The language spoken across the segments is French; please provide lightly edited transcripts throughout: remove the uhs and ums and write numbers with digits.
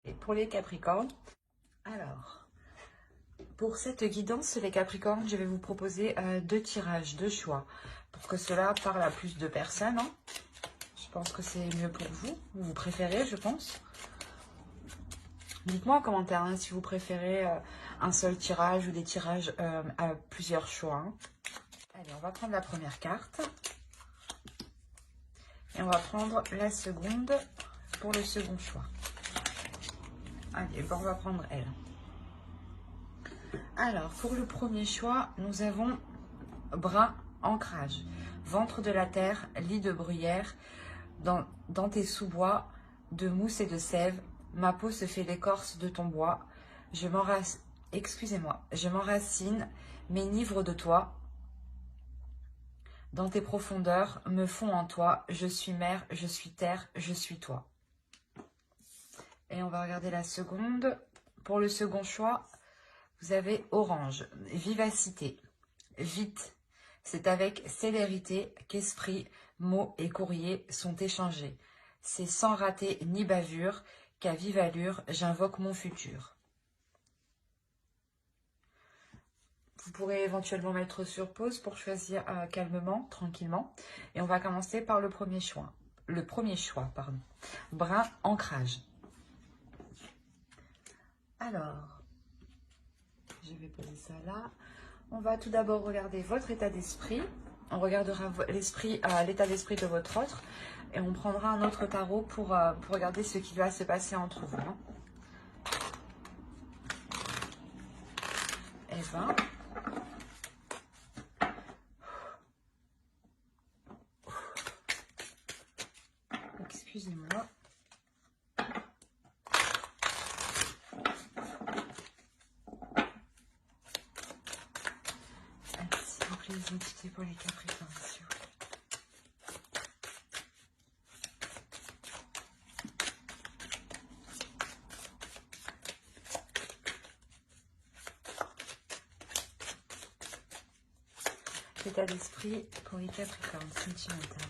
Et pour les Capricornes, alors, pour cette guidance, les Capricornes, je vais vous proposer deux tirages, deux choix, pour que cela parle à plus de personnes. Hein. Je pense que c'est mieux pour vous. Vous préférez, je pense. Dites-moi en commentaire hein, si vous préférez un seul tirage ou des tirages à plusieurs choix. Hein. Allez, on va prendre la première carte. Et on va prendre la seconde pour le second choix. Allez, bon, on va prendre elle. Alors, pour le premier choix, nous avons brin, ancrage, ventre de la terre, lit de bruyère, dans tes sous-bois, de mousse et de sève, ma peau se fait l'écorce de ton bois, je m'enracine, m'enivre de toi, dans tes profondeurs, me fond en toi, je suis mer, je suis terre, je suis toi. Et on va regarder la seconde. Pour le second choix, vous avez orange, vivacité, vite. C'est avec célérité qu'esprit, mots et courriers sont échangés. C'est sans rater ni bavure qu'à vive allure j'invoque mon futur. Vous pourrez éventuellement mettre sur pause pour choisir calmement, tranquillement. Et on va commencer par le premier choix. Brin, ancrage. Alors, je vais poser ça là. On va tout d'abord regarder votre état d'esprit. On regardera l'état d'esprit de votre autre. Et on prendra un autre tarot pour regarder ce qui va se passer entre vous. Hein. Et ben... Excusez-moi. S'il vous plaît, les entités pour les Capricornes, s'il vous plaît. L'état d'esprit pour les Capricornes, sentimental.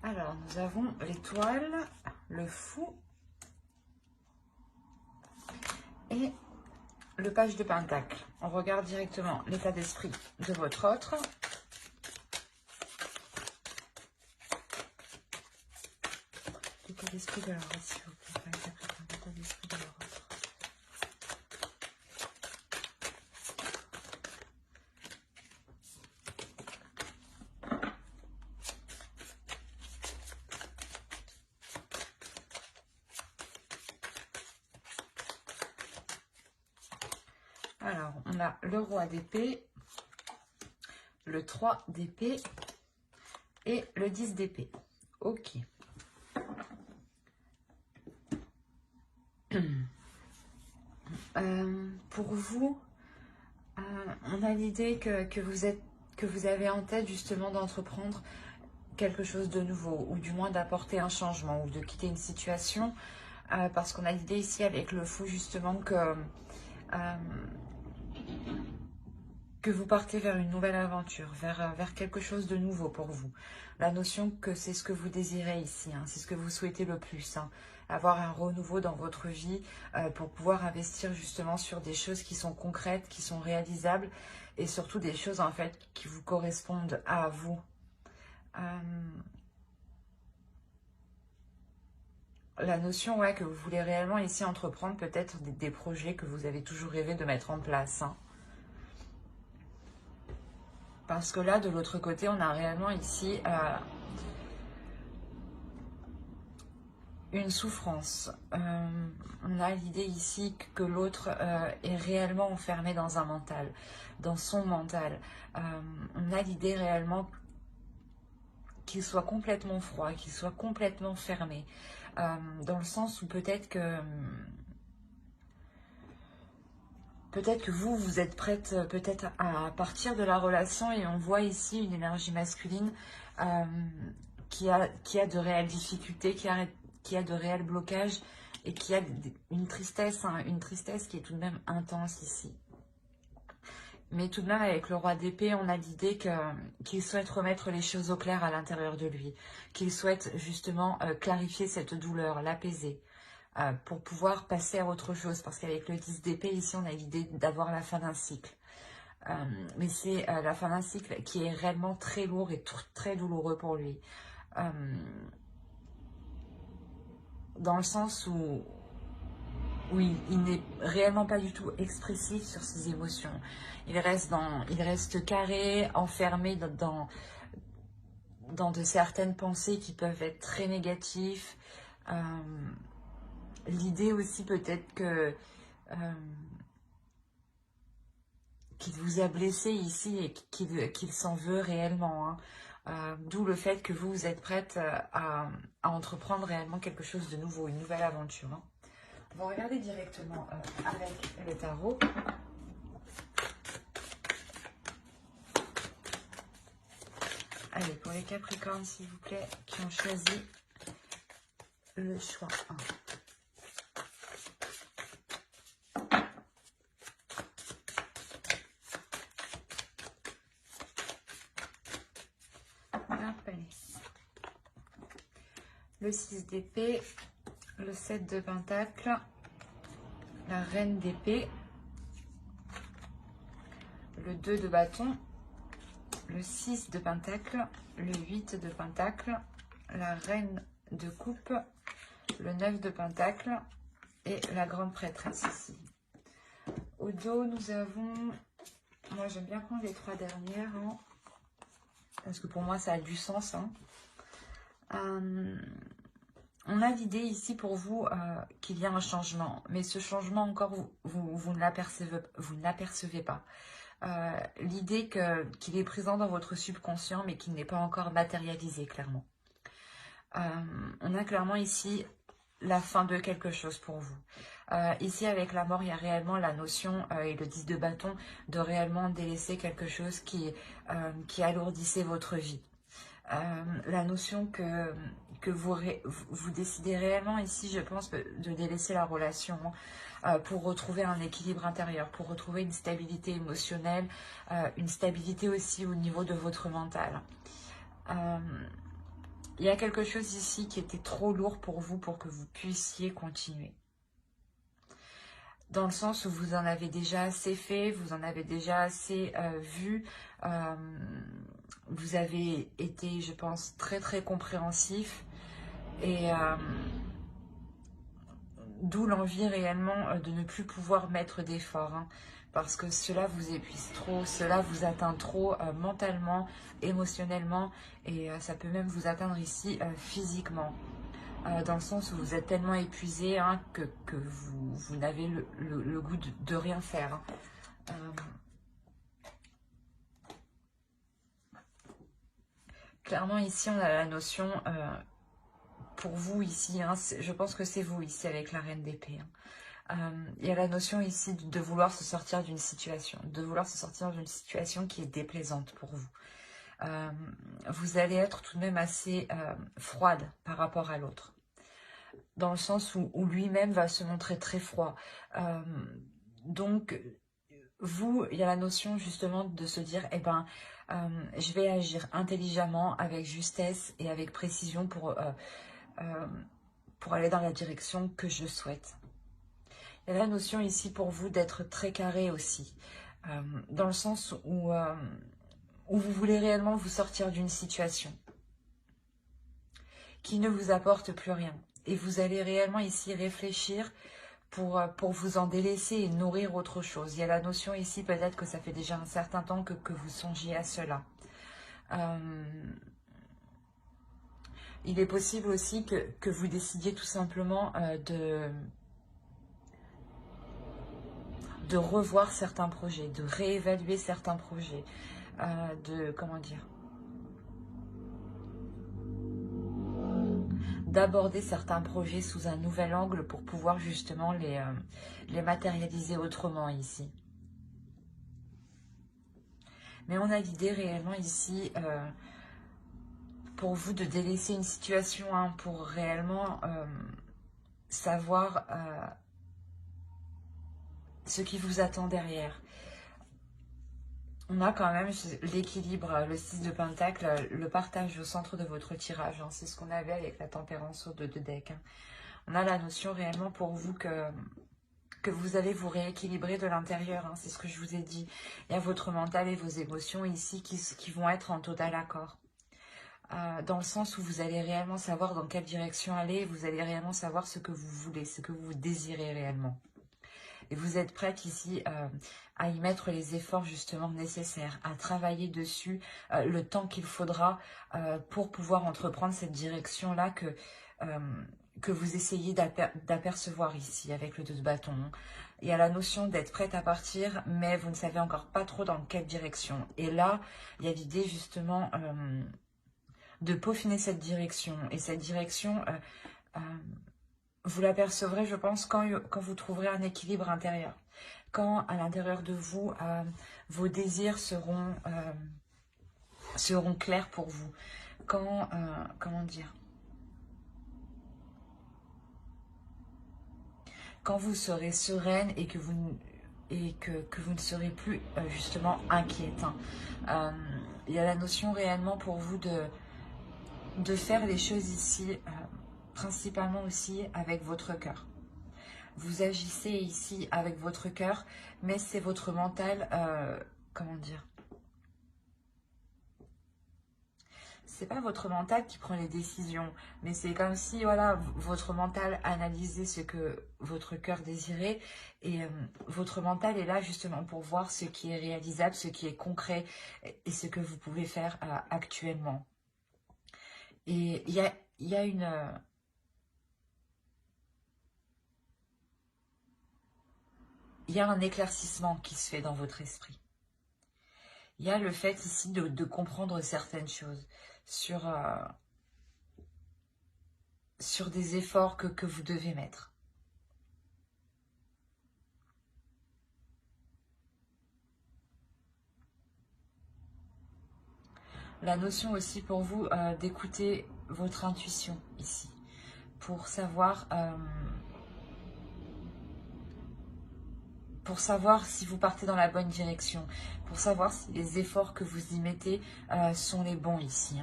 Alors, nous avons l'étoile, le fou et le page de pentacle. On regarde directement l'état d'esprit de votre autre. L'état d'esprit de leur autre, s'il vous plaît. L'état d'esprit de leur autre. Alors, on a le roi d'épée, le 3 d'épée et le 10 d'épée. Ok. Pour vous, on a l'idée que vous avez en tête justement d'entreprendre quelque chose de nouveau, ou du moins d'apporter un changement, ou de quitter une situation, parce qu'on a l'idée ici avec le fou justement que vous partez vers une nouvelle aventure, vers quelque chose de nouveau pour vous. La notion que c'est ce que vous désirez ici, hein, c'est ce que vous souhaitez le plus, hein, avoir un renouveau dans votre vie pour pouvoir investir justement sur des choses qui sont concrètes, qui sont réalisables, et surtout des choses en fait qui vous correspondent à vous. La notion que vous voulez réellement ici entreprendre peut-être des projets que vous avez toujours rêvé de mettre en place. Hein. Parce que là, de l'autre côté, on a réellement ici une souffrance. On a l'idée ici que l'autre est réellement enfermé dans un mental, dans son mental. On a l'idée réellement qu'il soit complètement froid, qu'il soit complètement fermé. Dans le sens où peut-être que vous êtes prête peut-être à partir de la relation, et on voit ici une énergie masculine qui a de réelles difficultés, qui a de réels blocages et qui a une tristesse qui est tout de même intense ici. Mais tout de même, avec le roi d'épée, on a l'idée qu'il souhaite remettre les choses au clair à l'intérieur de lui, qu'il souhaite justement clarifier cette douleur, l'apaiser. pour pouvoir passer à autre chose. Parce qu'avec le 10 d'épée, ici, on a l'idée d'avoir la fin d'un cycle. Mais c'est la fin d'un cycle qui est réellement très lourd et très douloureux pour lui. Dans le sens où il n'est réellement pas du tout expressif sur ses émotions. Il reste carré, enfermé dans de certaines pensées qui peuvent être très négatives. L'idée aussi peut-être que qu'il vous a blessé ici et qu'il s'en veut réellement. Hein. D'où le fait que vous êtes prête à entreprendre réellement quelque chose de nouveau, une nouvelle aventure. Hein. On va regarder directement avec le tarot. Allez, pour les Capricornes, s'il vous plaît, qui ont choisi le choix 1. Le 6 d'épée, le 7 de pentacle, la reine d'épée, le 2 de bâton, le 6 de pentacle, le 8 de pentacle, la reine de coupe, le 9 de pentacle et la grande prêtresse ici. Au dos, nous avons, moi j'aime bien prendre les 3 dernières, hein, parce que pour moi ça a du sens. Hein. On a l'idée ici pour vous qu'il y a un changement, mais ce changement encore, vous ne l'apercevez pas. L'idée qu'il est présent dans votre subconscient, mais qu'il n'est pas encore matérialisé, clairement. On a clairement ici la fin de quelque chose pour vous. Ici, avec la mort, il y a réellement la notion, et le 10 de bâton, de réellement délaisser quelque chose qui alourdissait votre vie. La notion que vous décidez réellement ici, je pense, de délaisser la relation pour retrouver un équilibre intérieur, pour retrouver une stabilité émotionnelle, une stabilité aussi au niveau de votre mental. Il y a quelque chose ici qui était trop lourd pour vous pour que vous puissiez continuer. Dans le sens où vous en avez déjà assez fait, vous en avez déjà assez vu. Vous avez été, je pense, très très compréhensif. Et d'où l'envie réellement de ne plus pouvoir mettre d'efforts. Hein, parce que cela vous épuise trop, cela vous atteint trop mentalement, émotionnellement. Et ça peut même vous atteindre ici physiquement. Dans le sens où vous êtes tellement épuisé hein, que vous n'avez le goût de rien faire. Hein. Clairement ici on a la notion, pour vous ici, hein, je pense que c'est vous ici avec la reine d'épée. Hein. Il y a la notion ici de vouloir se sortir d'une situation, qui est déplaisante pour vous. Vous allez être tout de même assez froide par rapport à l'autre. Dans le sens où lui-même va se montrer très froid. Donc, vous, il y a la notion justement de se dire, eh ben, je vais agir intelligemment, avec justesse et avec précision pour aller dans la direction que je souhaite. Il y a la notion ici pour vous d'être très carré aussi, dans le sens où vous voulez réellement vous sortir d'une situation qui ne vous apporte plus rien. Et vous allez réellement ici réfléchir pour vous en délaisser et nourrir autre chose. Il y a la notion ici, peut-être que ça fait déjà un certain temps que vous songiez à cela. Il est possible aussi que vous décidiez tout simplement de revoir certains projets, de réévaluer certains projets, comment dire, d'aborder certains projets sous un nouvel angle pour pouvoir justement les matérialiser autrement ici. Mais on a l'idée réellement ici pour vous de délaisser une situation hein, pour réellement savoir ce qui vous attend derrière. On a quand même l'équilibre, le 6 de pentacle, le partage au centre de votre tirage. Hein. C'est ce qu'on avait avec la tempérance au 2 de deck. Hein. On a la notion réellement pour vous que vous allez vous rééquilibrer de l'intérieur, hein, c'est ce que je vous ai dit. Il y a votre mental et vos émotions ici qui vont être en total accord. Dans le sens où vous allez réellement savoir dans quelle direction aller, vous allez réellement savoir ce que vous voulez, ce que vous désirez réellement. Et vous êtes prête ici à y mettre les efforts justement nécessaires, à travailler dessus le temps qu'il faudra pour pouvoir entreprendre cette direction-là que vous essayez d'apercevoir ici avec le 2 de bâton. Il y a la notion d'être prête à partir, mais vous ne savez encore pas trop dans quelle direction. Et là, il y a l'idée justement de peaufiner cette direction. Et cette direction, vous l'apercevrez, je pense, quand vous trouverez un équilibre intérieur. Quand à l'intérieur de vous, vos désirs seront clairs pour vous. Quand, comment dire, quand vous serez sereine et que vous ne serez plus justement inquiète. Hein. Il y a la notion réellement pour vous de faire les choses ici, principalement aussi avec votre cœur. Vous agissez ici avec votre cœur, mais c'est votre mental, comment dire, c'est pas votre mental qui prend les décisions, mais c'est comme si, voilà, votre mental analysait ce que votre cœur désirait, et votre mental est là justement pour voir ce qui est réalisable, ce qui est concret, et ce que vous pouvez faire actuellement. Et il y a une... il y a un éclaircissement qui se fait dans votre esprit. Il y a le fait ici de comprendre certaines choses sur des efforts que vous devez mettre. La notion aussi pour vous d'écouter votre intuition ici, pour savoir si vous partez dans la bonne direction, pour savoir si les efforts que vous y mettez sont les bons ici.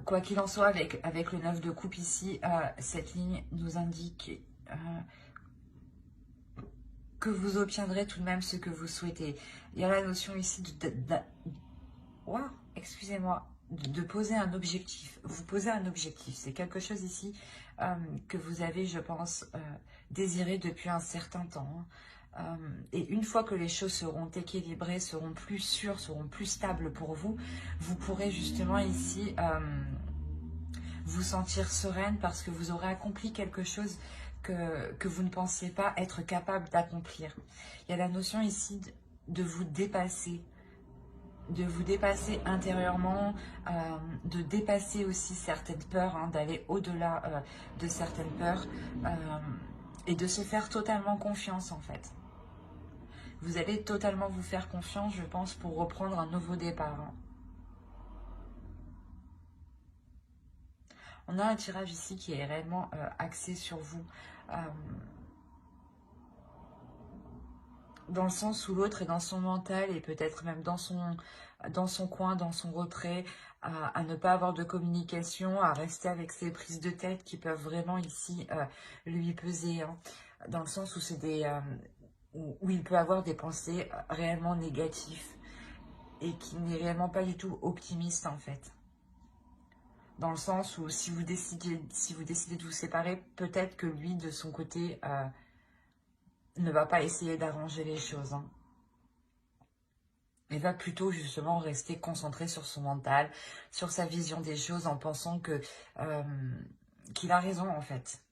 Quoi qu'il en soit, avec le 9 de coupe ici, cette ligne nous indique que vous obtiendrez tout de même ce que vous souhaitez. Il y a la notion ici excusez-moi, de poser un objectif. Vous posez un objectif, c'est quelque chose ici que vous avez, je pense, désiré depuis un certain temps. Et une fois que les choses seront équilibrées, seront plus sûres, seront plus stables pour vous, vous pourrez justement ici vous sentir sereine parce que vous aurez accompli quelque chose que vous ne pensiez pas être capable d'accomplir. Il y a la notion ici de vous dépasser intérieurement, de dépasser aussi certaines peurs, hein, d'aller au-delà de certaines peurs et de se faire totalement confiance en fait. Vous allez totalement vous faire confiance, je pense, pour reprendre un nouveau départ. Hein. On a un tirage ici qui est réellement axé sur vous. Dans le sens où l'autre est dans son mental et peut-être même dans son coin, dans son retrait, à ne pas avoir de communication, à rester avec ses prises de tête qui peuvent vraiment ici lui peser. Hein. Dans le sens où c'est où il peut avoir des pensées réellement négatives et qui n'est réellement pas du tout optimiste en fait. Dans le sens où si vous décidez de vous séparer, peut-être que lui de son côté ne va pas essayer d'arranger les choses. Hein. Il va plutôt justement rester concentré sur son mental, sur sa vision des choses en pensant qu'il a raison en fait.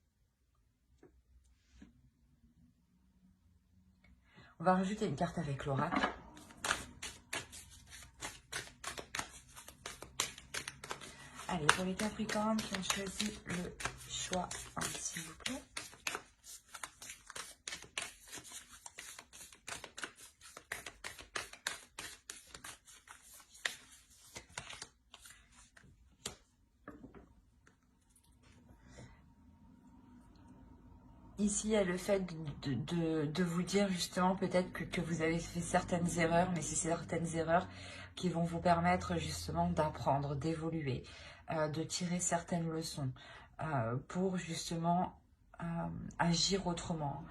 On va rajouter une carte avec l'oracle. Allez, pour les Capricornes qui ont choisi le choix 1, s'il vous plaît. Ici, il y a le fait de vous dire justement peut-être que vous avez fait certaines erreurs, mais c'est certaines erreurs qui vont vous permettre justement d'apprendre, d'évoluer, de tirer certaines leçons. pour justement agir autrement.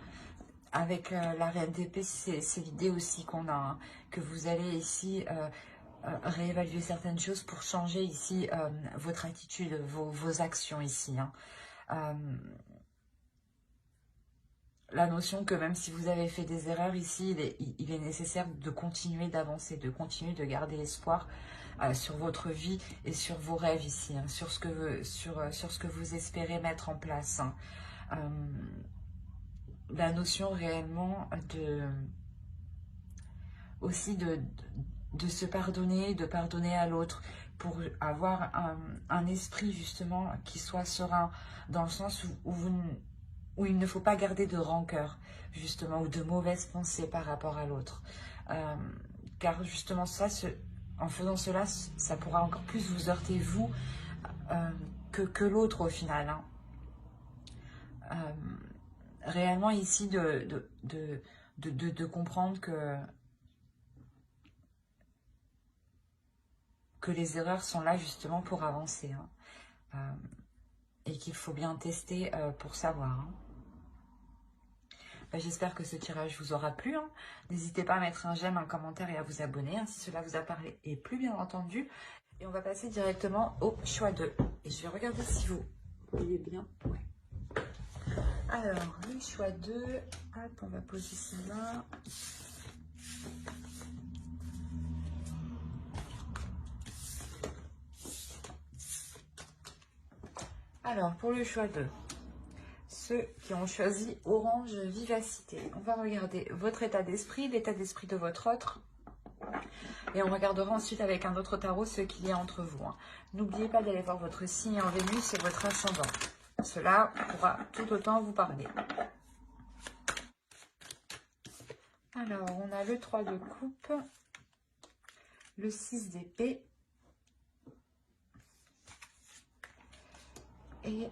Avec la reine d'épée, c'est l'idée aussi qu'on a, hein, que vous allez ici réévaluer certaines choses pour changer ici votre attitude, vos actions ici. Hein. La notion que même si vous avez fait des erreurs ici, il est nécessaire de continuer d'avancer, de continuer de garder espoir sur votre vie et sur vos rêves ici, hein, sur ce que vous espérez mettre en place. Hein. La notion réellement aussi de se pardonner, de pardonner à l'autre, pour avoir un esprit justement qui soit serein, dans le sens où il ne faut pas garder de rancœur, justement, ou de mauvaises pensées par rapport à l'autre. Car justement, en faisant cela, ça pourra encore plus vous heurter, vous, que l'autre au final. Hein. Réellement ici, de comprendre que les erreurs sont là justement pour avancer. Hein. Et qu'il faut bien tester pour savoir. Hein. J'espère que ce tirage vous aura plu. Hein. N'hésitez pas à mettre un j'aime, un commentaire et à vous abonner hein, si cela vous a parlé et plu bien entendu. Et on va passer directement au choix 2. Et je vais regarder si vous voyez bien. Ouais. Alors, le choix 2. Hop, on va poser cela. Alors, pour le choix 2. Ceux qui ont choisi Orange Vivacité. On va regarder votre état d'esprit, l'état d'esprit de votre autre. Et on regardera ensuite avec un autre tarot ce qu'il y a entre vous. Hein. N'oubliez pas d'aller voir votre signe en Vénus et votre ascendant. Cela pourra tout autant vous parler. Alors, on a le 3 de coupe, le 6 d'épée et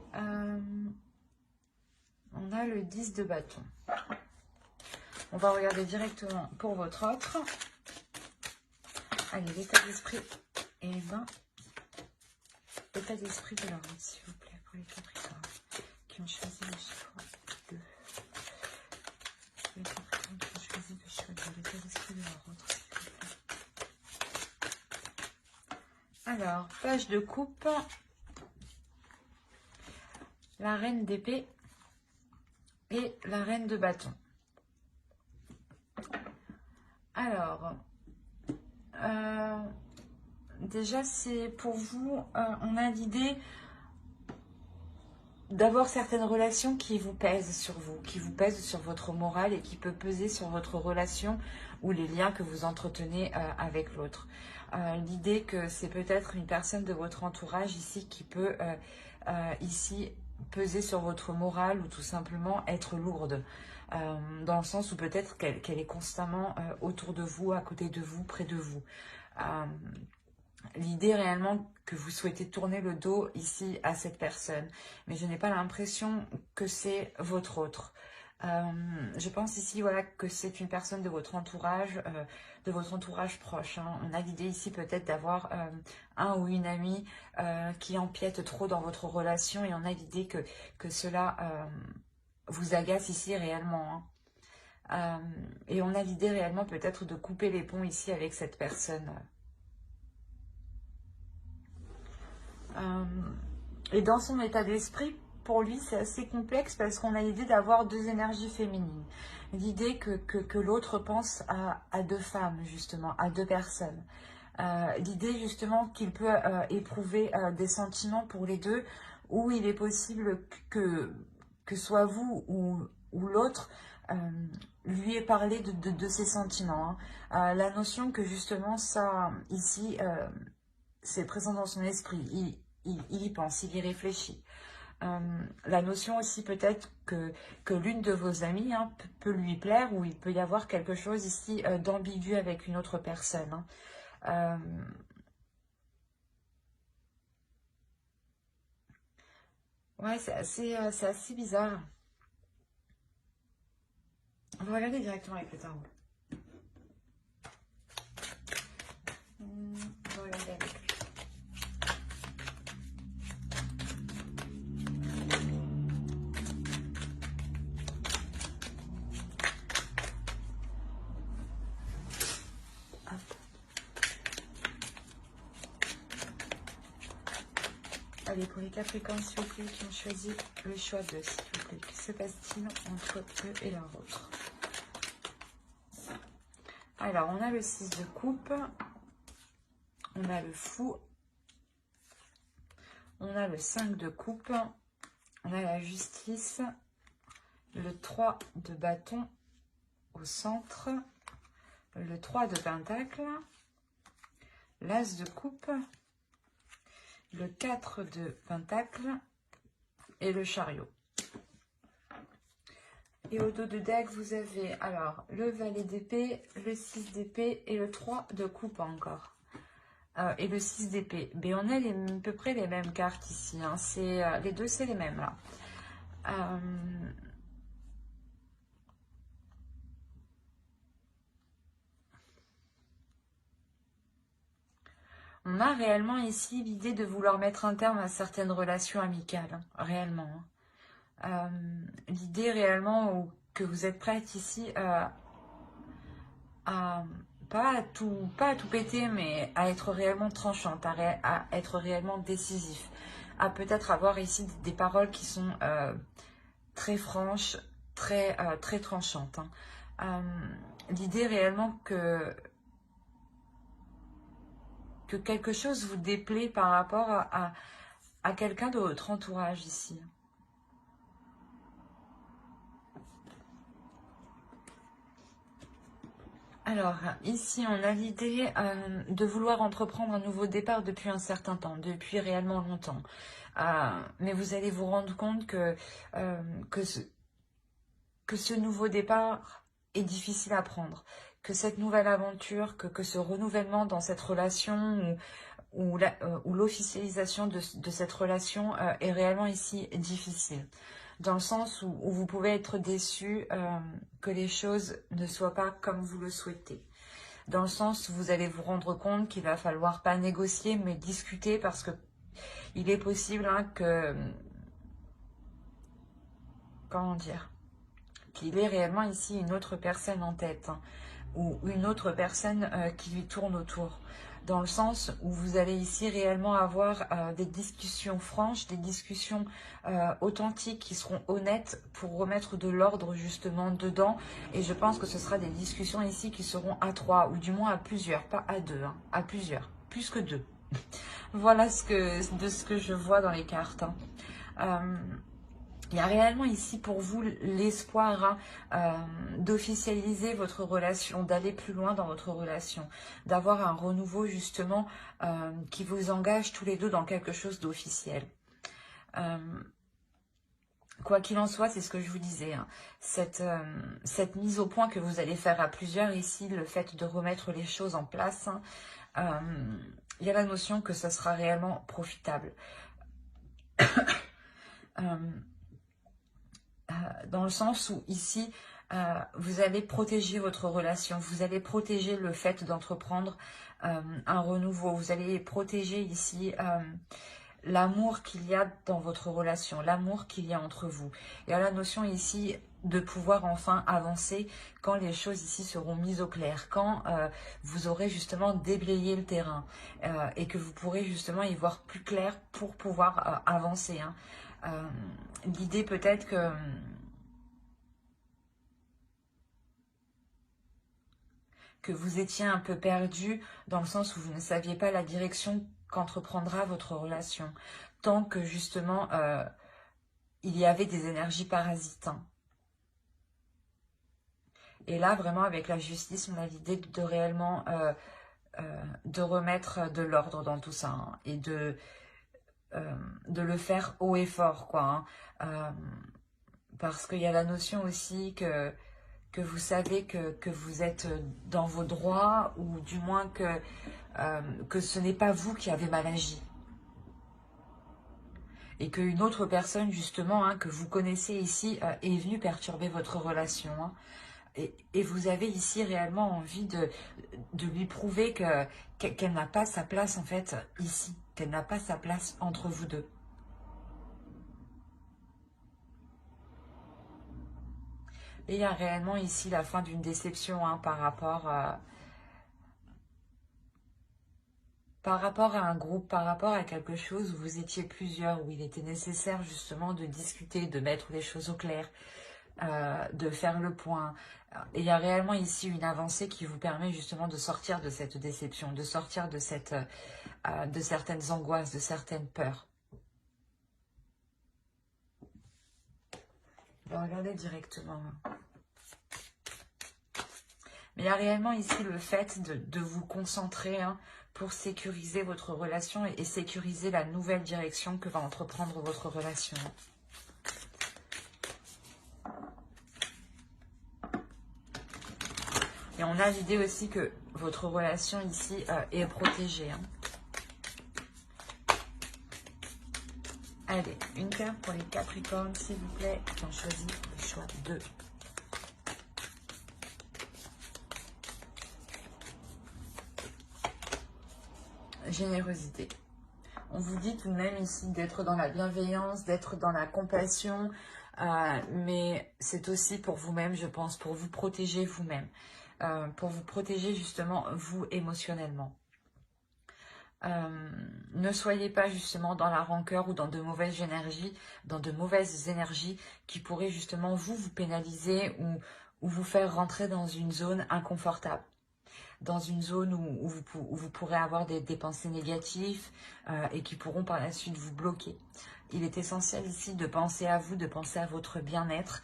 on a le 10 de bâton. On va regarder directement pour votre autre. Allez, l'état d'esprit. Et ben, l'état d'esprit de leur autre, s'il vous plaît, pour les Capricornes qui ont choisi le choix 2. Les Capricornes qui ont choisi le choix 2, l'état d'esprit de leur autre, s'il vous plaît. Alors, page de coupe. La reine d'épée et la reine de bâton. Alors, déjà, c'est pour vous, on a l'idée d'avoir certaines relations qui vous pèsent sur vous, qui vous pèsent sur votre morale et qui peut peser sur votre relation ou les liens que vous entretenez avec l'autre. L'idée que c'est peut-être une personne de votre entourage ici qui peut ici peser sur votre morale ou tout simplement être lourde. Dans le sens où peut-être qu'elle est constamment autour de vous, à côté de vous, près de vous. L'idée réellement que vous souhaitez tourner le dos ici à cette personne. Mais je n'ai pas l'impression que c'est votre autre. Je pense ici voilà, que c'est une personne de votre entourage proche. Hein. On a l'idée ici peut-être d'avoir un ou une amie qui empiète trop dans votre relation et on a l'idée que cela vous agace ici réellement. Hein. Et on a l'idée réellement peut-être de couper les ponts ici avec cette personne. Et dans son état d'esprit, pour lui, c'est assez complexe parce qu'on a l'idée d'avoir deux énergies féminines. L'idée que l'autre pense à deux femmes, justement, à deux personnes. L'idée, justement, qu'il peut éprouver des sentiments pour les deux, où il est possible que soit vous ou l'autre lui ait parlé de ses sentiments. Hein. La notion que, justement, ça, ici, c'est présent dans son esprit. Il y pense, il y réfléchit. La notion aussi peut-être que l'une de vos amies hein, peut lui plaire ou il peut y avoir quelque chose ici d'ambigu avec une autre personne. Hein. Ouais, c'est assez bizarre. On va regarder directement avec le tarot. On va regarder avec lui. Allez, pour les Capricornes, s'il vous plaît, qui ont choisi le choix 2, s'il vous plaît. Que se passe-t-il entre eux et leur autre? Alors, on a le 6 de coupe. On a le fou. On a le 5 de coupe. On a la justice. Le 3 de bâton au centre. Le 3 de pentacle. L'as de coupe. Le 4 de pentacle. Et le chariot. Et au dos de deck, vous avez alors le valet d'épée, le 6 d'épée et le 3 de coupe encore. Et le 6 d'épée. Mais on a à peu près les mêmes cartes ici. Hein. Les deux, c'est les mêmes là. On a réellement ici l'idée de vouloir mettre un terme à certaines relations amicales. Hein, réellement. Hein. L'idée réellement que vous êtes prête ici à pas à tout péter, mais à être réellement tranchante, à être réellement décisif, à peut-être avoir ici des paroles qui sont très franches, très tranchantes. Hein. L'idée réellement que quelque chose vous déplaît par rapport à quelqu'un de votre entourage ici. Alors, ici, on a l'idée de vouloir entreprendre un nouveau départ depuis un certain temps, depuis réellement longtemps. Mais vous allez vous rendre compte que ce nouveau départ est difficile à prendre, que cette nouvelle aventure, que ce renouvellement dans cette relation ou l'officialisation de cette relation est réellement ici difficile. Dans le sens où vous pouvez être déçu que les choses ne soient pas comme vous le souhaitez. Dans le sens où vous allez vous rendre compte qu'il va falloir pas négocier, mais discuter parce que il est possible hein, comment dire, qu'il ait réellement ici une autre personne en tête hein, ou une autre personne qui lui tourne autour. Dans le sens où vous allez ici réellement avoir des discussions franches, des discussions authentiques qui seront honnêtes pour remettre de l'ordre justement dedans. Et je pense que ce sera des discussions ici qui seront à 3 ou du moins à plusieurs, pas à 2, hein, à plusieurs, plus que 2. Voilà ce que je vois dans les cartes. Hein. Il y a réellement ici pour vous l'espoir hein, d'officialiser votre relation, d'aller plus loin dans votre relation, d'avoir un renouveau justement qui vous engage tous les deux dans quelque chose d'officiel. Quoi qu'il en soit, c'est ce que je vous disais, hein, cette mise au point que vous allez faire à plusieurs ici, le fait de remettre les choses en place, hein, il y a la notion que ça sera réellement profitable. Dans le sens où ici, vous allez protéger votre relation, vous allez protéger le fait d'entreprendre un renouveau, vous allez protéger ici l'amour qu'il y a dans votre relation, l'amour qu'il y a entre vous. Il y a la notion ici de pouvoir enfin avancer quand les choses ici seront mises au clair, quand vous aurez justement déblayé le terrain et que vous pourrez justement y voir plus clair pour pouvoir avancer. Hein. L'idée peut-être que vous étiez un peu perdu dans le sens où vous ne saviez pas la direction qu'entreprendra votre relation, tant que justement il y avait des énergies parasites. Hein. Et là, vraiment, avec la justice, on a l'idée de réellement de remettre de l'ordre dans tout ça hein, et de le faire haut et fort, quoi. Hein. Parce qu'il y a la notion aussi que vous savez que vous êtes dans vos droits ou du moins que ce n'est pas vous qui avez mal agi. Et qu'une autre personne, justement, hein, que vous connaissez ici, est venue perturber votre relation. Hein. Et vous avez ici réellement envie de lui prouver qu'elle n'a pas sa place, en fait, ici. Qu'elle n'a pas sa place entre vous deux. Et il y a réellement ici la fin d'une déception hein, par rapport par rapport à un groupe, par rapport à quelque chose où vous étiez plusieurs, où il était nécessaire justement de discuter, de mettre les choses au clair, de faire le point. Et il y a réellement ici une avancée qui vous permet justement de sortir de cette déception, de sortir de certaines angoisses, de certaines peurs. Je vais regarder directement. Mais il y a réellement ici le fait de vous concentrer pour sécuriser votre relation et sécuriser la nouvelle direction que va entreprendre votre relation. Et on a l'idée aussi que votre relation ici est protégée. Allez, une carte pour les Capricornes, s'il vous plaît. On choisit le choix 2. Générosité. On vous dit tout de même ici d'être dans la bienveillance, d'être dans la compassion, mais c'est aussi pour vous-même, je pense, pour vous protéger vous-même, pour vous protéger justement vous émotionnellement. Ne soyez pas justement dans la rancœur ou dans de mauvaises énergies, qui pourraient justement vous pénaliser ou vous faire rentrer dans une zone inconfortable. Dans une zone où vous pourrez avoir des pensées négatives et qui pourront par la suite vous bloquer. Il est essentiel ici de penser à vous, de penser à votre bien-être,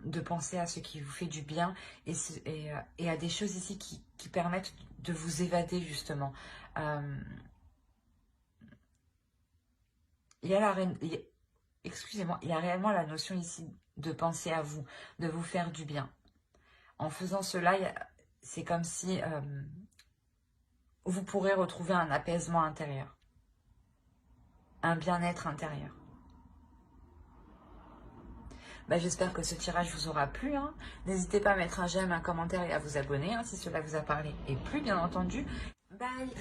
de penser à ce qui vous fait du bien et à des choses ici qui permettent de vous évader justement. Excusez-moi, il y a réellement la notion ici de penser à vous, de vous faire du bien. En faisant cela, c'est comme si vous pourrez retrouver un apaisement intérieur, un bien-être intérieur. J'espère que ce tirage vous aura plu. N'hésitez pas à mettre un j'aime, un commentaire et à vous abonner si cela vous a parlé et plu, bien entendu. Bye!